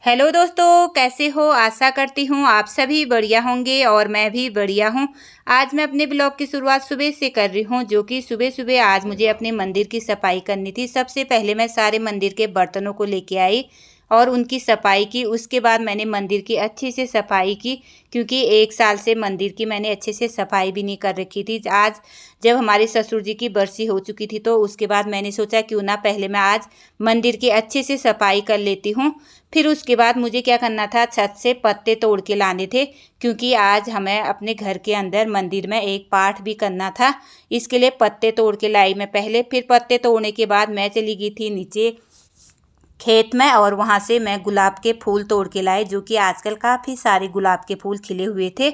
Hello दोस्तों, कैसे हो? आशा करती हूँ आप सभी बढ़िया होंगे और मैं भी बढ़िया हूँ। आज मैं अपने ब्लॉग की शुरुआत सुबह से कर रही हूँ, जो कि सुबह सुबह आज मुझे अपने मंदिर की सफाई करनी थी। सबसे पहले मैं सारे मंदिर के बर्तनों को लेके आई और उनकी सफाई की। उसके बाद मैंने मंदिर की अच्छे से सफाई की, क्योंकि 1 साल से मंदिर की मैंने अच्छे से सफाई भी नहीं कर रखी थी। आज जब हमारे ससुर जी की बरसी हो चुकी थी, तो उसके बाद मैंने सोचा क्यों ना पहले मैं आज मंदिर की अच्छे से सफाई कर लेती हूँ। फिर उसके बाद मुझे क्या करना था, छत से पत्ते तोड़ के लाने थे, क्योंकि आज हमें अपने घर के अंदर मंदिर में एक पाठ भी करना था। इसके लिए पत्ते तोड़ के लाई मैं पहले। फिर पत्ते तोड़ने के बाद मैं चली गई थी नीचे खेत में, और वहाँ से मैं गुलाब के फूल तोड़ के लाए, जो कि आजकल काफ़ी सारे गुलाब के फूल खिले हुए थे।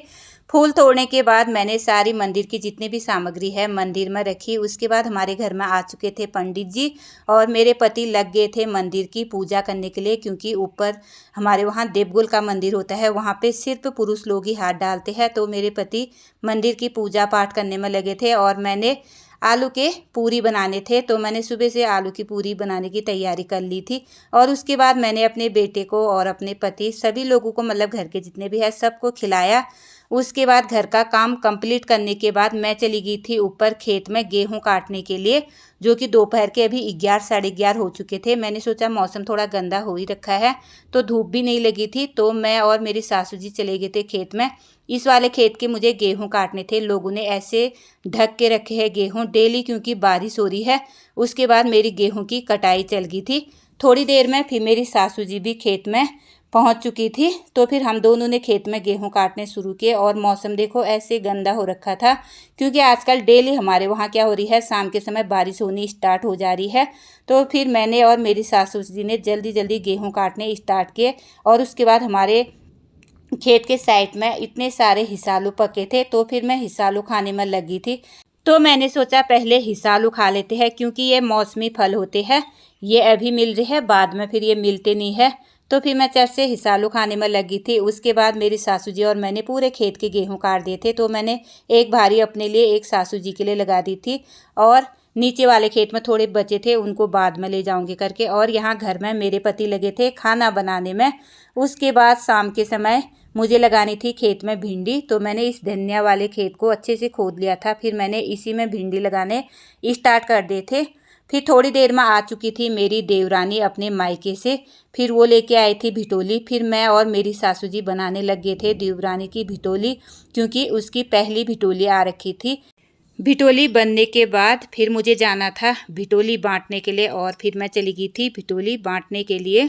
फूल तोड़ने के बाद मैंने सारी मंदिर की जितनी भी सामग्री है मंदिर में रखी। उसके बाद हमारे घर में आ चुके थे पंडित जी, और मेरे पति लग गए थे मंदिर की पूजा करने के लिए, क्योंकि ऊपर हमारे वहाँ देवगुल का मंदिर होता है, वहाँ पे सिर्फ पुरुष लोग ही हाथ डालते हैं। तो मेरे पति मंदिर की पूजा पाठ करने में लगे थे, और मैंने आलू के पूरी बनाने थे, तो मैंने सुबह से आलू की पूरी बनाने की तैयारी कर ली थी। और उसके बाद मैंने अपने बेटे को और अपने पति सभी लोगों को, मतलब घर के जितने भी है सबको खिलाया। उसके बाद घर का काम कंप्लीट करने के बाद मैं चली गई थी ऊपर खेत में गेहूं काटने के लिए, जो कि दोपहर के अभी 11 साढ़े 11 हो चुके थे। मैंने सोचा मौसम थोड़ा गंदा हो ही रखा है, तो धूप भी नहीं लगी थी, तो मैं और मेरी सासू जी चले गए थे खेत में। इस वाले खेत के मुझे गेहूं काटने थे। लोगों ने ऐसे ढक के रखे हैं गेहूं डेली, क्योंकि बारिश हो रही है। उसके बाद मेरी गेहूं की कटाई चल गई थी। थोड़ी देर में फिर मेरी सासू जी भी खेत में पहुंच चुकी थी, तो फिर हम दोनों ने खेत में गेहूं काटने शुरू किए। और मौसम देखो ऐसे गंदा हो रखा था, क्योंकि आजकल डेली हमारे वहाँ क्या हो रही है, शाम के समय बारिश होनी स्टार्ट हो जा रही है। तो फिर मैंने और मेरी सासू जी ने जल्दी जल्दी गेहूं काटने स्टार्ट किए। और उसके बाद हमारे खेत के साइड में इतने सारे हिसालू पके थे, तो फिर मैं हिसालू खाने में लगी थी। तो मैंने सोचा पहले हिसालू खा लेते हैं, क्योंकि ये मौसमी फल होते हैं। ये अभी मिल रहे हैं, बाद में फिर ये मिलते नहीं है। तो फिर मैं चट से हिसालू खाने में लगी थी। उसके बाद मेरी सासू जी और मैंने पूरे खेत के गेहूं काट दिए थे, तो मैंने एक भारी अपने लिए एक सासू जी के लिए लगा दी थी, और नीचे वाले खेत में थोड़े बचे थे उनको बाद में ले जाऊंगी करके। और यहाँ घर में मेरे पति लगे थे खाना बनाने में। उसके बाद शाम के समय मुझे लगानी थी खेत में भिंडी, तो मैंने इस धनिया वाले खेत को अच्छे से खोद लिया था। फिर मैंने इसी में भिंडी लगाने स्टार्ट कर दिए थे। फिर थोड़ी देर में आ चुकी थी मेरी देवरानी अपने मायके से। फिर वो लेके आई थी भिटोली। फिर मैं और मेरी सासू जी बनाने लग गए थे देवरानी की भिटोली, क्योंकि उसकी पहली भिटोली आ रखी थी। भिटोली बनने के बाद फिर मुझे जाना था भिटोली बांटने के लिए, और फिर मैं चली गई थी भिटोली बांटने के लिए।